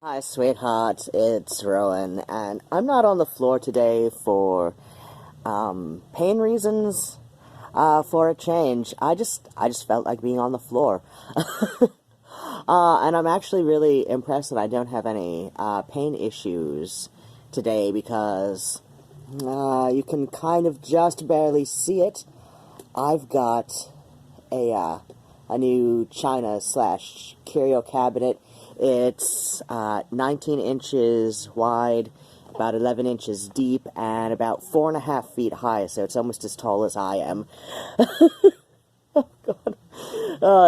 Hi, sweetheart. It's Rowan, and I'm not on the floor today for pain reasons. For a change, I just felt like being on the floor, and I'm actually really impressed that I don't have any pain issues today because you can kind of just barely see it. I've got a new China / curio cabinet. It's 19 inches wide, about 11 inches deep, and about 4.5 feet high, so it's almost as tall as I am. Oh, God.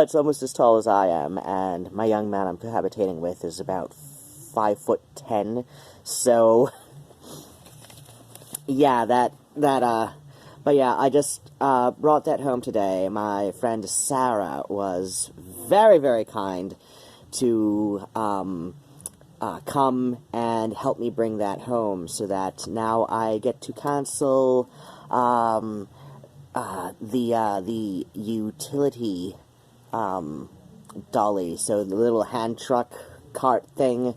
It's almost as tall as I am, and my young man I'm cohabitating with is about 5'10", so, yeah, but yeah, I just brought that home today. My friend Sarah was very, very kind to come and help me bring that home, so that now I get to cancel the utility dolly, so the little hand truck cart thing,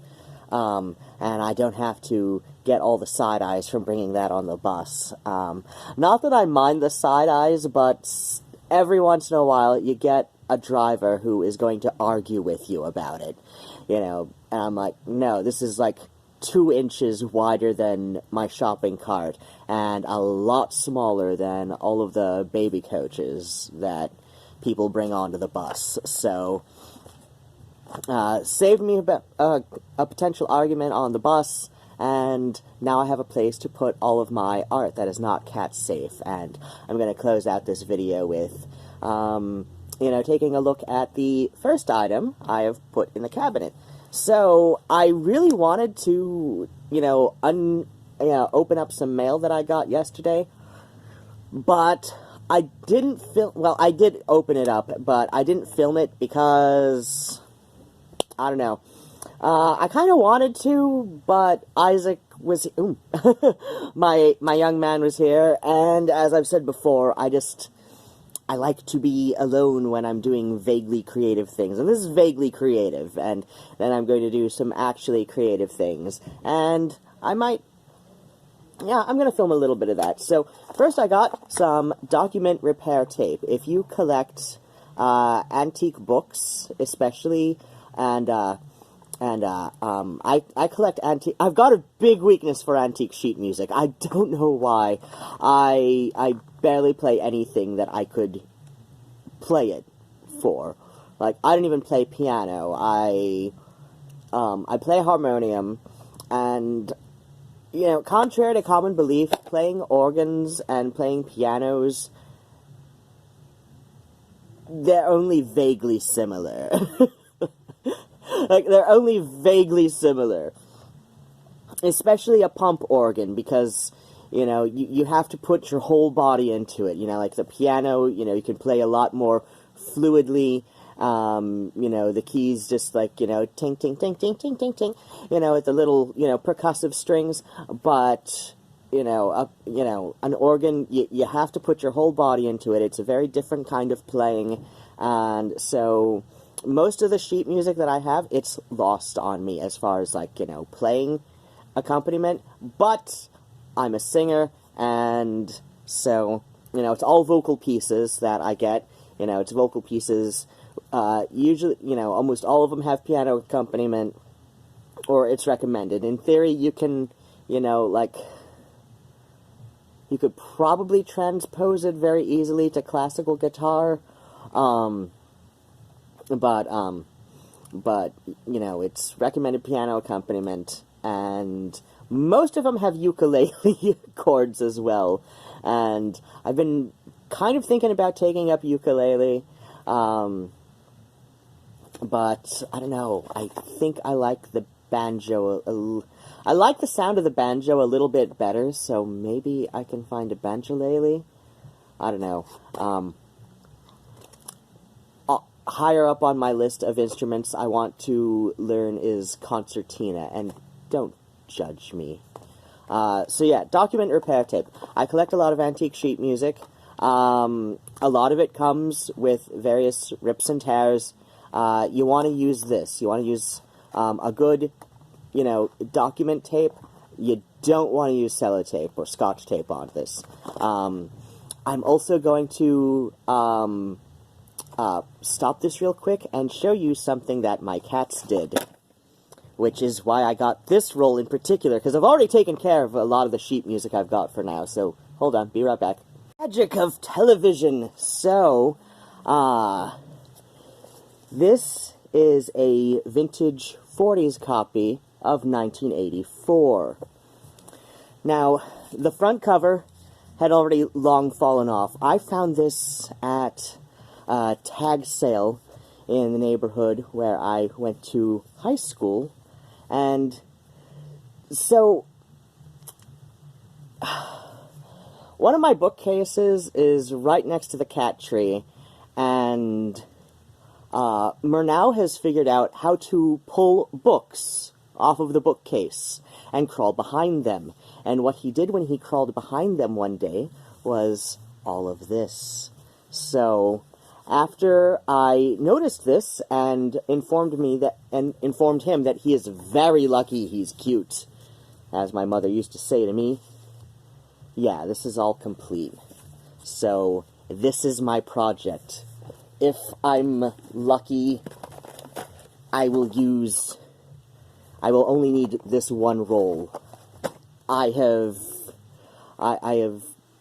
and I don't have to get all the side eyes from bringing that on the bus. Not that I mind the side eyes, but every once in a while you get a driver who is going to argue with you about it, and I'm like, no, this is like 2 inches wider than my shopping cart, and a lot smaller than all of the baby coaches that people bring onto the bus, so, saved me a potential argument on the bus, and now I have a place to put all of my art that is not cat safe, and I'm going to close out this video with, taking a look at the first item I have put in the cabinet. So, I really wanted to, open up some mail that I got yesterday, but I didn't film, well, I did open it up, but I didn't film it because, I don't know, I kind of wanted to, but Isaac was, my young man was here, and as I've said before, I like to be alone when I'm doing vaguely creative things, and this is vaguely creative, and then I'm going to do some actually creative things, and I'm going to film a little bit of that. So, first I got some document repair tape. If you collect antique books, especially, and I collect antique. I've got a big weakness for antique sheet music. I don't know why. I barely play anything that I could play it for. Like, I don't even play piano. I play harmonium, and, contrary to common belief, playing organs and playing pianos, they're only vaguely similar. Like, they're only vaguely similar. Especially a pump organ, because, you have to put your whole body into it. Like the piano, you can play a lot more fluidly. The keys just like, ting, ting, ting, ting, ting, ting, ting, with the little, percussive strings. But, an organ, you have to put your whole body into it. It's a very different kind of playing. And so, most of the sheet music that I have, it's lost on me as far as, like, playing accompaniment, but I'm a singer, and so, it's all vocal pieces that I get, it's vocal pieces, usually, almost all of them have piano accompaniment, or it's recommended. In theory, you can, you could probably transpose it very easily to classical guitar, but, it's recommended piano accompaniment, and most of them have ukulele chords as well, and I've been kind of thinking about taking up ukulele, but, I don't know, I think I like the banjo, I like the sound of the banjo a little bit better, so maybe I can find a banjolele, I don't know, higher up on my list of instruments I want to learn is concertina, and don't judge me. So yeah, document repair tape. I collect a lot of antique sheet music. A lot of it comes with various rips and tears. You want to use this. You want to use a good you know, document tape, you don't want to use sellotape or scotch tape on this. I'm also going to stop this real quick and show you something that my cats did, which is why I got this roll in particular, because I've already taken care of a lot of the sheet music I've got for now, so hold on, be right back. Magic of television. So, this is a vintage 40s copy of 1984. Now, the front cover had already long fallen off. I found this at a tag sale in the neighborhood where I went to high school, and so one of my bookcases is right next to the cat tree, and Murnau has figured out how to pull books off of the bookcase and crawl behind them. And what he did when he crawled behind them one day was all of this. So, after I noticed this and informed him that he is very lucky he's cute, as my mother used to say to me, yeah, this is all complete. So, this is my project. If I'm lucky, I will only need this one roll. I have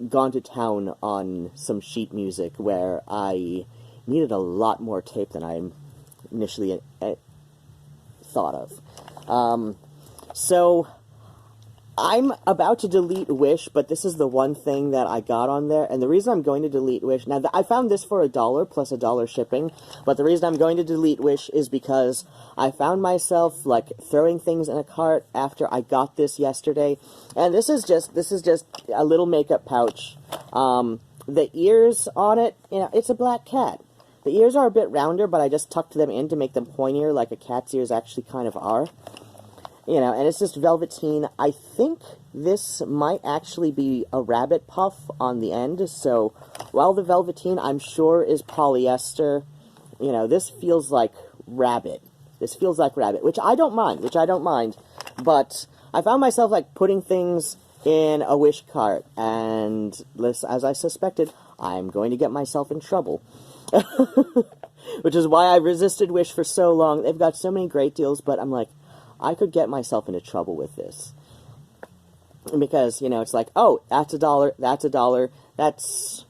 gone to town on some sheet music where I needed a lot more tape than I initially thought of. So, I'm about to delete Wish, but this is the one thing that I got on there, and the reason I'm going to delete Wish, now I found this for $1 plus $1 shipping, but the reason I'm going to delete Wish is because I found myself, like, throwing things in a cart after I got this yesterday, and this is just a little makeup pouch. The ears on it, you know, it's a black cat. The ears are a bit rounder, but I just tucked them in to make them pointier, like a cat's ears actually kind of are. You know, and it's just velveteen. I think this might actually be a rabbit puff on the end, so while the velveteen, I'm sure, is polyester, you know, this feels like rabbit. This feels like rabbit, which I don't mind, but I found myself, like, putting things in a Wish cart, and as I suspected, I'm going to get myself in trouble. Which is why I resisted Wish for so long. They've got so many great deals, but I'm like, I could get myself into trouble with this. Because, you know, it's like, oh, that's $1, that's $1, that's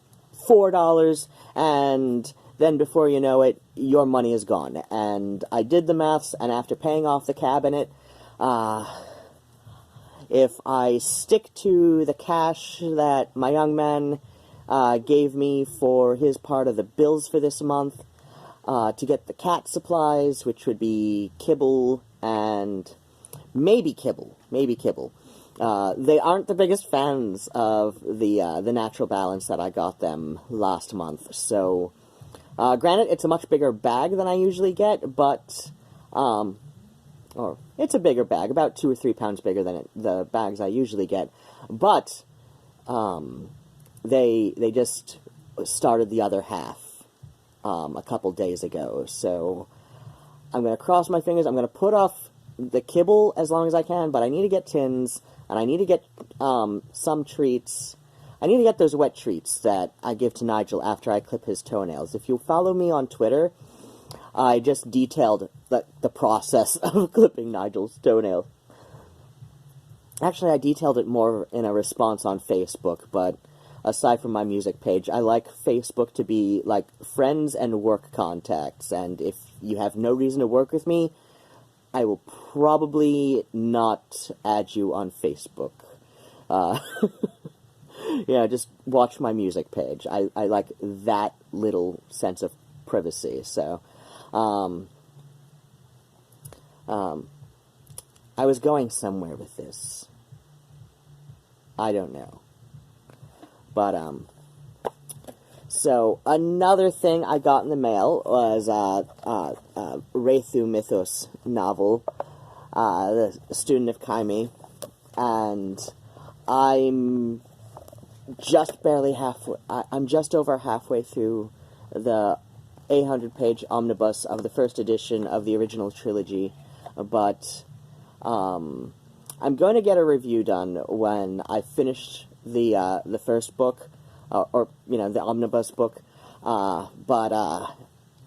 $4, and then before you know it, your money is gone. And I did the maths, and after paying off the cabinet, if I stick to the cash that my young man gave me for his part of the bills for this month, to get the cat supplies, which would be kibble and maybe kibble. They aren't the biggest fans of the Natural Balance that I got them last month. So, granted, it's a much bigger bag than I usually get, but or it's a bigger bag, about 2 or 3 pounds bigger than the bags I usually get. But they just started the other half a couple days ago. So I'm going to cross my fingers. I'm going to put off the kibble as long as I can, but I need to get tins, and I need to get some treats. I need to get those wet treats that I give to Nigel after I clip his toenails. If you follow me on Twitter, I just detailed the process of clipping Nigel's toenails. Actually, I detailed it more in a response on Facebook, but aside from my music page, I like Facebook to be like friends and work contacts, and if you have no reason to work with me, I will probably not add you on Facebook. Yeah, just watch my music page. I like that little sense of privacy, so, I was going somewhere with this. I don't know. But, so, another thing I got in the mail was, Wraithu Mythos novel, The Student of Kaimi, and I'm just barely I'm just over halfway through the 800-page omnibus of the first edition of the original trilogy, but I'm going to get a review done when I finish the first book, or the omnibus book. But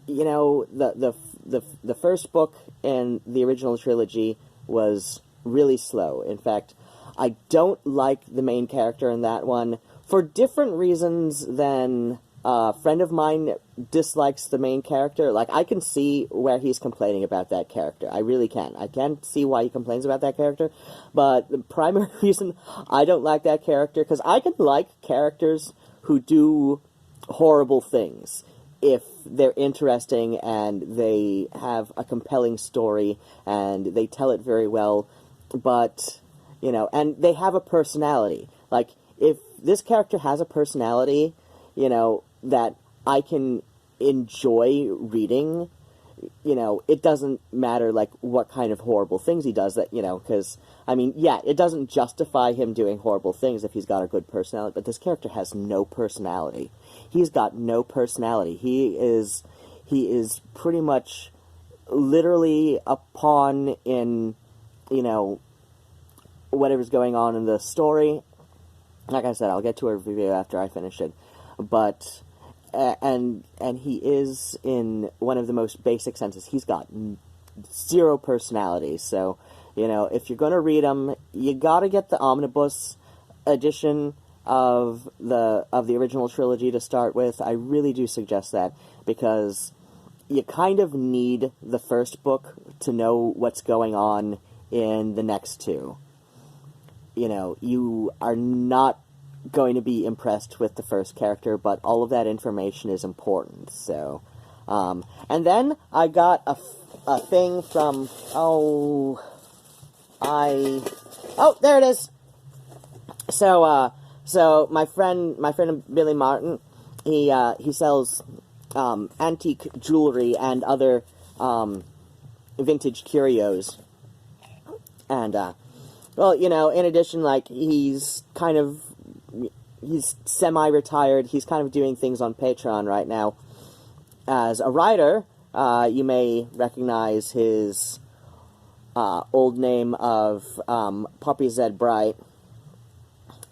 the first book in the original trilogy was really slow. In fact, I don't like the main character in that one for different reasons than a friend of mine dislikes the main character. Like, I can see where he's complaining about that character. I really can. I can see why he complains about that character. But the primary reason I don't like that character, because I can like characters who do horrible things if they're interesting and they have a compelling story and they tell it very well, but, and they have a personality. Like, if this character has a personality, that I can enjoy reading, it doesn't matter, like, what kind of horrible things he does, that, because, it doesn't justify him doing horrible things if he's got a good personality, but this character has no personality. He's got no personality. He is pretty much literally a pawn in, whatever's going on in the story. Like I said, I'll get to a review after I finish it, but... And he is, in one of the most basic senses, he's got zero personality. So, if you're going to read him, you got to get the omnibus edition of the original trilogy to start with. I really do suggest that, because you kind of need the first book to know what's going on in the next two. You are not going to be impressed with the first character, but all of that information is important. So, and then I got a thing from there it is. So my friend Billy Martin, he sells antique jewelry and other vintage curios, and in addition, like, he's semi-retired. He's kind of doing things on Patreon right now. As a writer, you may recognize his old name of Poppy Z. Bright.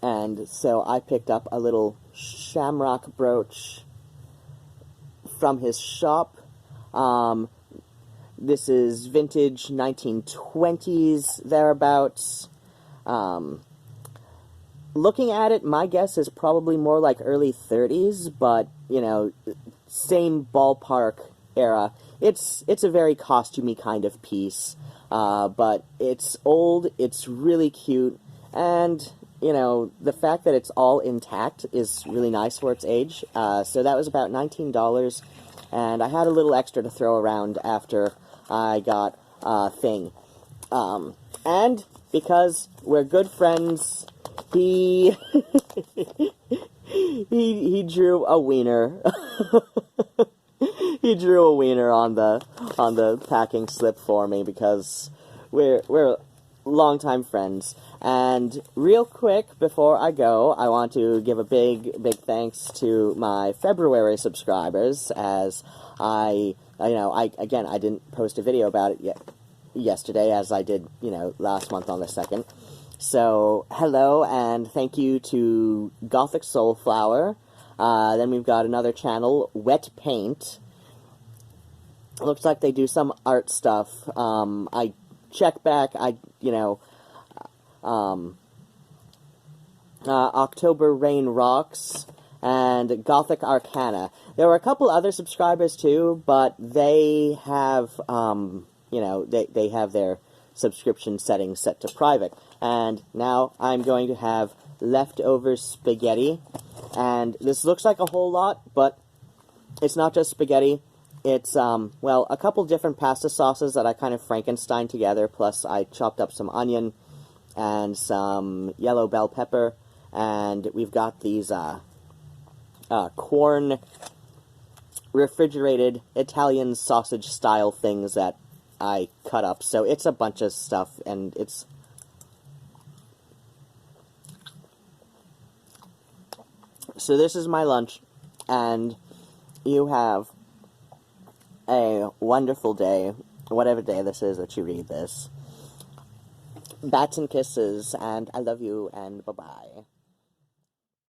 And so I picked up a little shamrock brooch from his shop. This is vintage 1920s, thereabouts. Looking at it, my guess is probably more like early 30s, but, same ballpark era. It's a very costumey kind of piece, but it's old, it's really cute, and, the fact that it's all intact is really nice for its age. So that was about $19, and I had a little extra to throw around after I got a thing. And because we're good friends, he drew a wiener. He drew a wiener on the packing slip for me, because we're longtime friends. And real quick before I go, I want to give a big thanks to my February subscribers, as I didn't post a video about it yesterday, as I did, last month on the 2nd. So, hello, and thank you to Gothic Soulflower. Then we've got another channel, Wet Paint. Looks like they do some art stuff. I check back, October Rain Rocks, and Gothic Arcana. There were a couple other subscribers too, but they have, they have their subscription settings set to private. And now I'm going to have leftover spaghetti. And this looks like a whole lot, but it's not just spaghetti. It's, a couple different pasta sauces that I kind of Frankenstein together, plus I chopped up some onion and some yellow bell pepper. And we've got these, corn refrigerated Italian sausage style things that I cut up. So it's a bunch of stuff, and it's... So this is my lunch, and you have a wonderful day, whatever day this is that you read this. Bats and kisses, and I love you, and bye-bye.